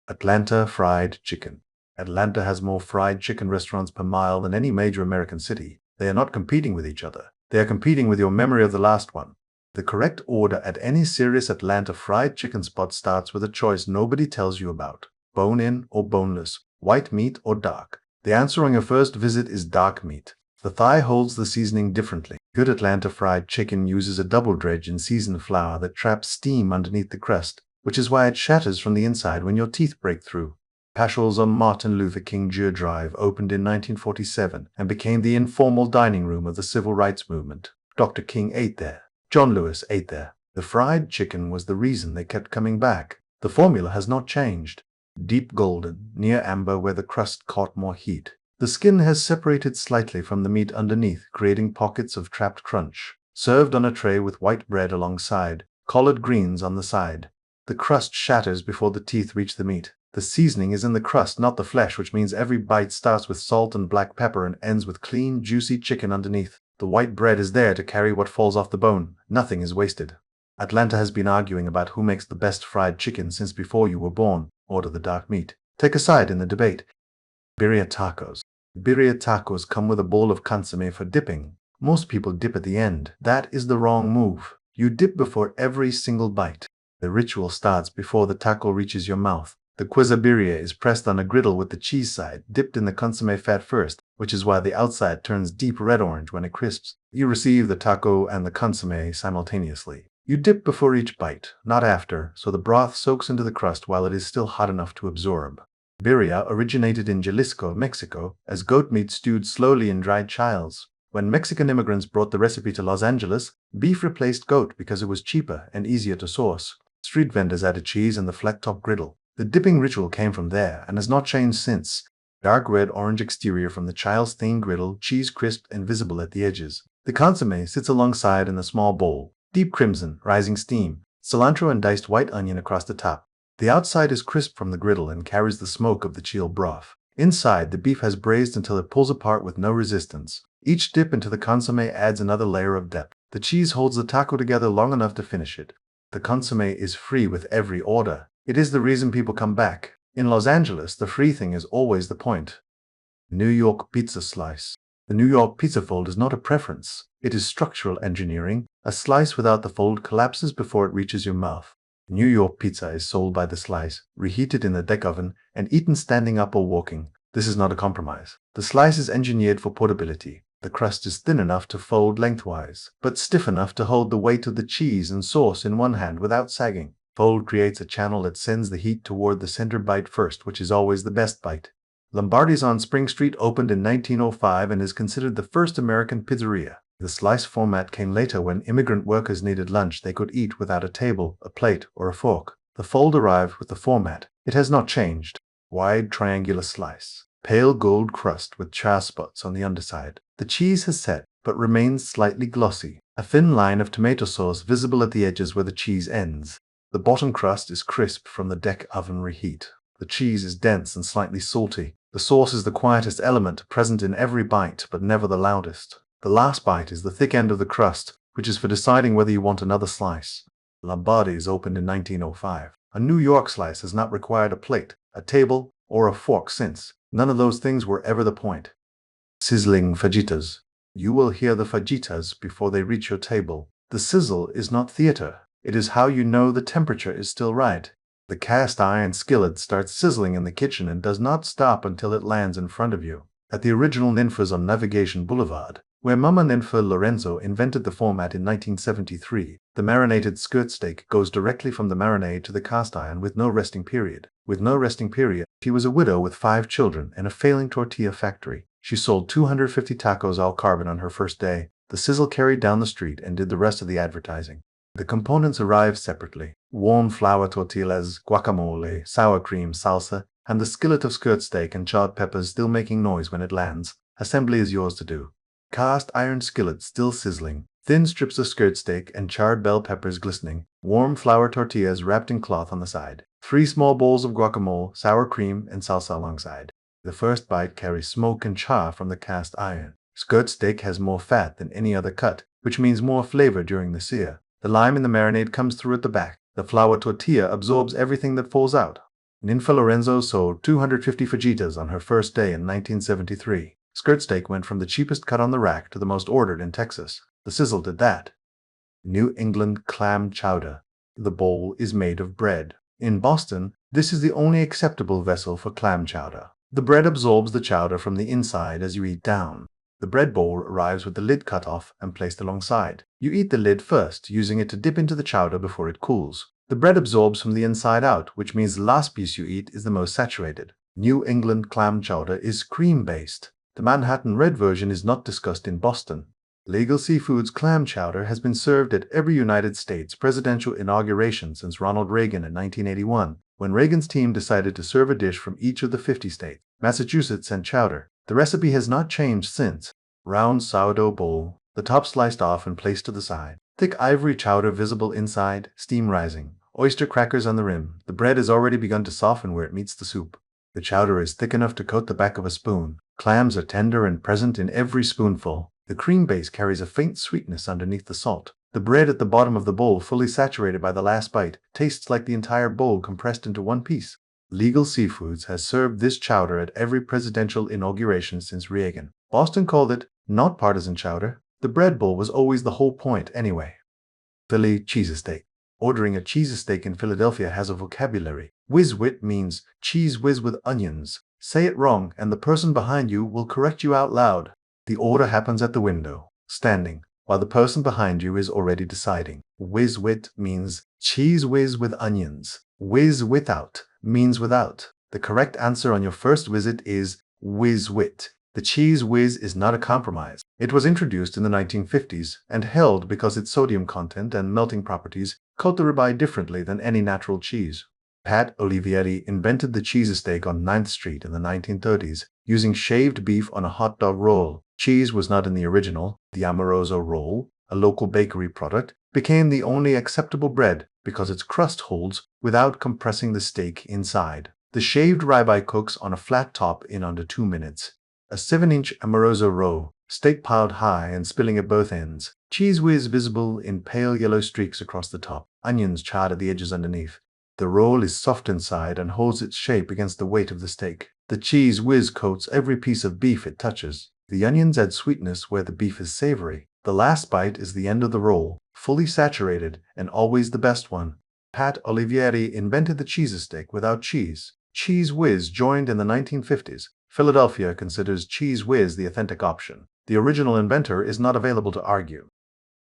Atlanta fried chicken. Atlanta has more fried chicken restaurants per mile than any major American city. They are not competing with each other. They are competing with your memory of the last one. The correct order at any serious Atlanta fried chicken spot starts with a choice nobody tells you about: bone-in or boneless, white meat or dark. The answer on your first visit is dark meat. The thigh holds the seasoning differently. Good Atlanta fried chicken uses a double dredge in seasoned flour that traps steam underneath the crust, which is why it shatters from the inside when your teeth break through. Paschal's on Martin Luther King Jr. Drive opened in 1947 and became the informal dining room of the civil rights movement. Dr. King ate there. John Lewis ate there. The fried chicken was the reason they kept coming back. The formula has not changed. Deep golden, near amber where the crust caught more heat. The skin has separated slightly from the meat underneath, creating pockets of trapped crunch. Served on a tray with white bread alongside, collard greens on the side. The crust shatters before the teeth reach the meat. The seasoning is in the crust, not the flesh, which means every bite starts with salt and black pepper and ends with clean, juicy chicken underneath. The white bread is there to carry what falls off the bone. Nothing is wasted. Atlanta has been arguing about who makes the best fried chicken since before you were born. Order the dark meat. Take a side in the debate. Birria Tacos. Birria Tacos come with a bowl of consommé for dipping. Most people dip at the end. That is the wrong move. You dip before every single bite. The ritual starts before the taco reaches your mouth. The quesabirria is pressed on a griddle with the cheese side dipped in the consommé fat first, which is why the outside turns deep red-orange when it crisps. You receive the taco and the consommé simultaneously. You dip before each bite, not after, so the broth soaks into the crust while it is still hot enough to absorb. Birria originated in Jalisco, Mexico, as goat meat stewed slowly in dried chiles. When Mexican immigrants brought the recipe to Los Angeles, beef replaced goat because it was cheaper and easier to source. Street vendors added cheese and the flat-top griddle. The dipping ritual came from there and has not changed since. Dark red-orange exterior from the child-stained griddle, cheese crisped and visible at the edges. The consommé sits alongside in a small bowl. Deep crimson, rising steam, cilantro and diced white onion across the top. The outside is crisp from the griddle and carries the smoke of the chilled broth. Inside, the beef has braised until it pulls apart with no resistance. Each dip into the consommé adds another layer of depth. The cheese holds the taco together long enough to finish it. The consommé is free with every order. It is the reason people come back. In Los Angeles, the free thing is always the point. New York pizza slice. The New York pizza fold is not a preference. It is structural engineering. A slice without the fold collapses before it reaches your mouth. New York pizza is sold by the slice, reheated in the deck oven, and eaten standing up or walking. This is not a compromise. The slice is engineered for portability. The crust is thin enough to fold lengthwise, but stiff enough to hold the weight of the cheese and sauce in one hand without sagging. Fold creates a channel that sends the heat toward the center bite first, which is always the best bite. Lombardi's on Spring Street opened in 1905 and is considered the first American pizzeria. The slice format came later when immigrant workers needed lunch they could eat without a table, a plate, or a fork. The fold arrived with the format. It has not changed. Wide triangular slice. Pale gold crust with char spots on the underside. The cheese has set, but remains slightly glossy. A thin line of tomato sauce visible at the edges where the cheese ends. The bottom crust is crisp from the deck oven reheat. The cheese is dense and slightly salty. The sauce is the quietest element, present in every bite, but never the loudest. The last bite is the thick end of the crust, which is for deciding whether you want another slice. Lombardi's opened in 1905. A New York slice has not required a plate, a table, or a fork since. None of those things were ever the point. Sizzling fajitas. You will hear the fajitas before they reach your table. The sizzle is not theater. It is how you know the temperature is still right. The cast iron skillet starts sizzling in the kitchen and does not stop until it lands in front of you. At the original Ninfa's on Navigation Boulevard, where Mama Ninfa Lorenzo invented the format in 1973, the marinated skirt steak goes directly from the marinade to the cast iron with no resting period. With no resting period, she was a widow with 5 children and a failing tortilla factory. She sold 250 tacos al carbon on her first day. The sizzle carried down the street and did the rest of the advertising. The components arrive separately: warm flour tortillas, guacamole, sour cream, salsa, and the skillet of skirt steak and charred peppers still making noise when it lands. Assembly is yours to do. Cast iron skillet still sizzling, thin strips of skirt steak and charred bell peppers glistening, warm flour tortillas wrapped in cloth on the side, 3 small bowls of guacamole, sour cream, and salsa alongside. The first bite carries smoke and char from the cast iron. Skirt steak has more fat than any other cut, which means more flavor during the sear. The lime in the marinade comes through at the back. The flour tortilla absorbs everything that falls out. Ninfa Lorenzo sold 250 fajitas on her first day in 1973. Skirt steak went from the cheapest cut on the rack to the most ordered in Texas. The sizzle did that. New England clam chowder. The bowl is made of bread. In Boston, this is the only acceptable vessel for clam chowder. The bread absorbs the chowder from the inside as you eat down. The bread bowl arrives with the lid cut off and placed alongside. You eat the lid first, using it to dip into the chowder before it cools. The bread absorbs from the inside out, which means the last piece you eat is the most saturated. New England clam chowder is cream-based. The Manhattan Red version is not discussed in Boston. Legal Seafood's clam chowder has been served at every United States presidential inauguration since Ronald Reagan in 1981, when Reagan's team decided to serve a dish from each of the 50 states. Massachusetts sent chowder. The recipe has not changed since. Round sourdough bowl, the top sliced off and placed to the side. Thick ivory chowder visible inside, steam rising. Oyster crackers on the rim. The bread has already begun to soften where it meets the soup. The chowder is thick enough to coat the back of a spoon. Clams are tender and present in every spoonful. The cream base carries a faint sweetness underneath the salt. The bread at the bottom of the bowl, fully saturated by the last bite, tastes like the entire bowl compressed into one piece. Legal Seafoods has served this chowder at every presidential inauguration since Reagan. Boston called it not partisan chowder. The bread bowl was always the whole point anyway. Philly cheesesteak. Ordering a cheesesteak in Philadelphia has a vocabulary. Whiz-wit means cheese whiz with onions. Say it wrong and the person behind you will correct you out loud. The order happens at the window, standing, while the person behind you is already deciding. Whiz-wit means cheese whiz with onions. Whiz-without means without. The correct answer on your first visit is whiz-wit. The cheese whiz is not a compromise. It was introduced in the 1950s and held because its sodium content and melting properties coat the ribeye differently than any natural cheese. Pat Olivieri invented the Cheesesteak on 9th Street in the 1930s, using shaved beef on a hot dog roll. Cheese was not in the original. The Amoroso roll, a local bakery product, became the only acceptable bread because its crust holds without compressing the steak inside. The shaved ribeye cooks on a flat top in under 2 minutes. A 7-inch Amoroso roll, steak piled high and spilling at both ends. Cheese whiz visible in pale yellow streaks across the top. Onions charred at the edges underneath. The roll is soft inside and holds its shape against the weight of the steak. The cheese whiz coats every piece of beef it touches. The onions add sweetness where the beef is savory. The last bite is the end of the roll, fully saturated and always the best one. Pat Olivieri invented the Cheesesteak without cheese. Cheese whiz joined in the 1950s. Philadelphia considers cheese whiz the authentic option. The original inventor is not available to argue.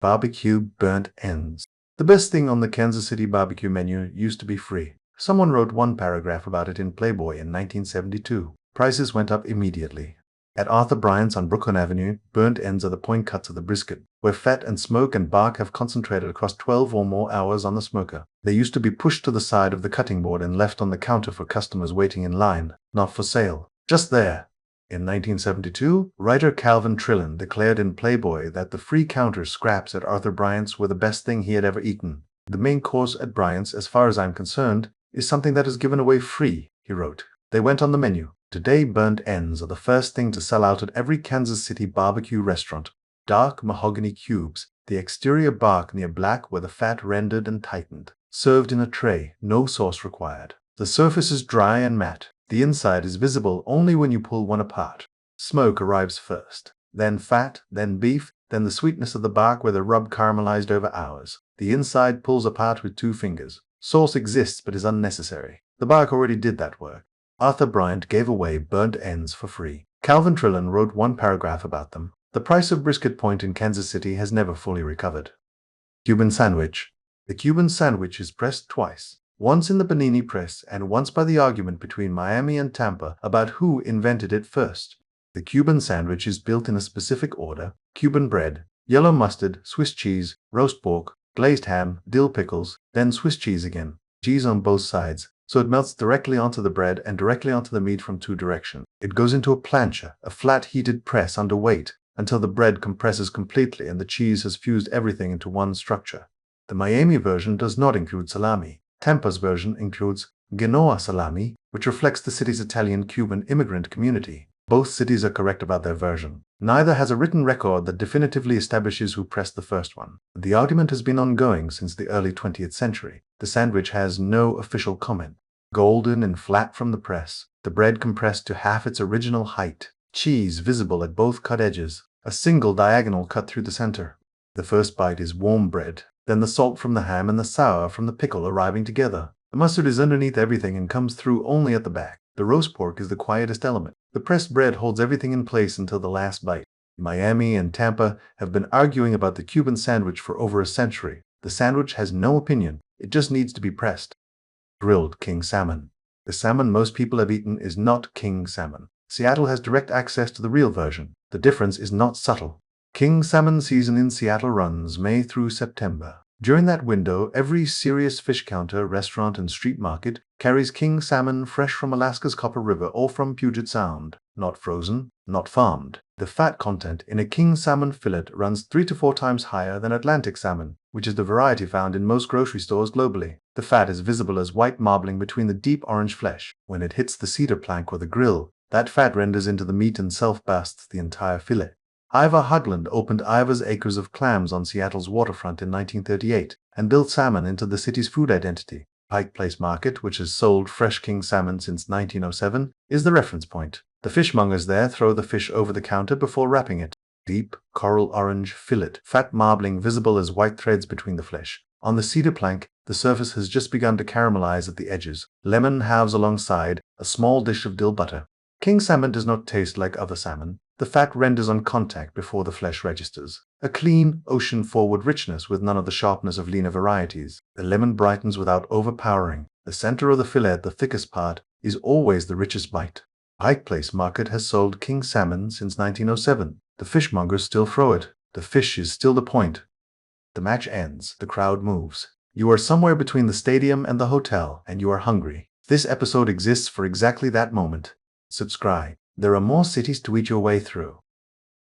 BBQ Burnt Ends. The best thing on the Kansas City barbecue menu used to be free. Someone wrote one paragraph about it in Playboy in 1972. Prices went up immediately. At Arthur Bryant's on Brooklyn Avenue, burnt ends are the point cuts of the brisket, where fat and smoke and bark have concentrated across 12 or more hours on the smoker. They used to be pushed to the side of the cutting board and left on the counter for customers waiting in line, not for sale. Just there. In 1972, writer Calvin Trillin declared in Playboy that the free counter scraps at Arthur Bryant's were the best thing he had ever eaten. The main course at Bryant's, as far as I'm concerned, is something that is given away free, he wrote. They went on the menu. Today, burnt ends are the first thing to sell out at every Kansas City barbecue restaurant. Dark mahogany cubes, the exterior bark near black where the fat rendered and tightened. Served in a tray, no sauce required. The surface is dry and matte. The inside is visible only when you pull one apart. Smoke arrives first, then fat, then beef, then the sweetness of the bark where the rub caramelized over hours. The inside pulls apart with 2 fingers. Sauce exists but is unnecessary. The bark already did that work. Arthur Bryant gave away burnt ends for free. Calvin Trillin wrote one paragraph about them. The price of brisket point in Kansas City has never fully recovered. Cuban Sandwich. The Cuban sandwich is pressed twice. Once in the panini press and once by the argument between Miami and Tampa about who invented it first. The Cuban sandwich is built in a specific order: Cuban bread, yellow mustard, Swiss cheese, roast pork, glazed ham, dill pickles, then Swiss cheese again. Cheese on both sides, so it melts directly onto the bread and directly onto the meat from 2 directions. It goes into a plancha, a flat heated press under weight, until the bread compresses completely and the cheese has fused everything into one structure. The Miami version does not include salami. Tampa's version includes Genoa salami, which reflects the city's Italian-Cuban immigrant community. Both cities are correct about their version. Neither has a written record that definitively establishes who pressed the first one. The argument has been ongoing since the early 20th century. The sandwich has no official comment. golden and flat from the press, the bread compressed to half its original height, cheese visible at both cut edges, a single diagonal cut through the center. The first bite is warm bread, then the salt from the ham and the sour from the pickle arriving together. The mustard is underneath everything and comes through only at the back. The roast pork is the quietest element. The pressed bread holds everything in place until the last bite. Miami and Tampa have been arguing about the Cuban sandwich for over a century. The sandwich has no opinion. It just needs to be pressed. Grilled king salmon. The salmon most people have eaten is not king salmon. Seattle has direct access to the real version. The difference is not subtle. King salmon season in Seattle runs May through September. During that window, every serious fish counter, restaurant, and street market carries king salmon fresh from Alaska's Copper River or from Puget Sound. Not frozen, not farmed. The fat content in a king salmon fillet runs 3 to 4 times higher than Atlantic salmon, which is the variety found in most grocery stores globally. The fat is visible as white marbling between the deep orange flesh. When it hits the cedar plank or the grill, that fat renders into the meat and self-basts the entire fillet. Ivar Haglund opened Ivar's Acres of Clams on Seattle's waterfront in 1938 and built salmon into the city's food identity. Pike Place Market, which has sold fresh king salmon since 1907, is the reference point. The fishmongers there throw the fish over the counter before wrapping it. Deep, coral orange fillet, fat marbling visible as white threads between the flesh. On the cedar plank, the surface has just begun to caramelize at the edges. Lemon halves alongside, a small dish of dill butter. King salmon does not taste like other salmon. The fat renders on contact before the flesh registers. A clean, ocean-forward richness with none of the sharpness of leaner varieties. The lemon brightens without overpowering. The center of the fillet, the thickest part, is always the richest bite. Pike Place Market has sold king salmon since 1907. The fishmongers still throw it. The fish is still the point. The match ends. The crowd moves. You are somewhere between the stadium and the hotel, and you are hungry. This episode exists for exactly that moment. Subscribe. There are more cities to eat your way through.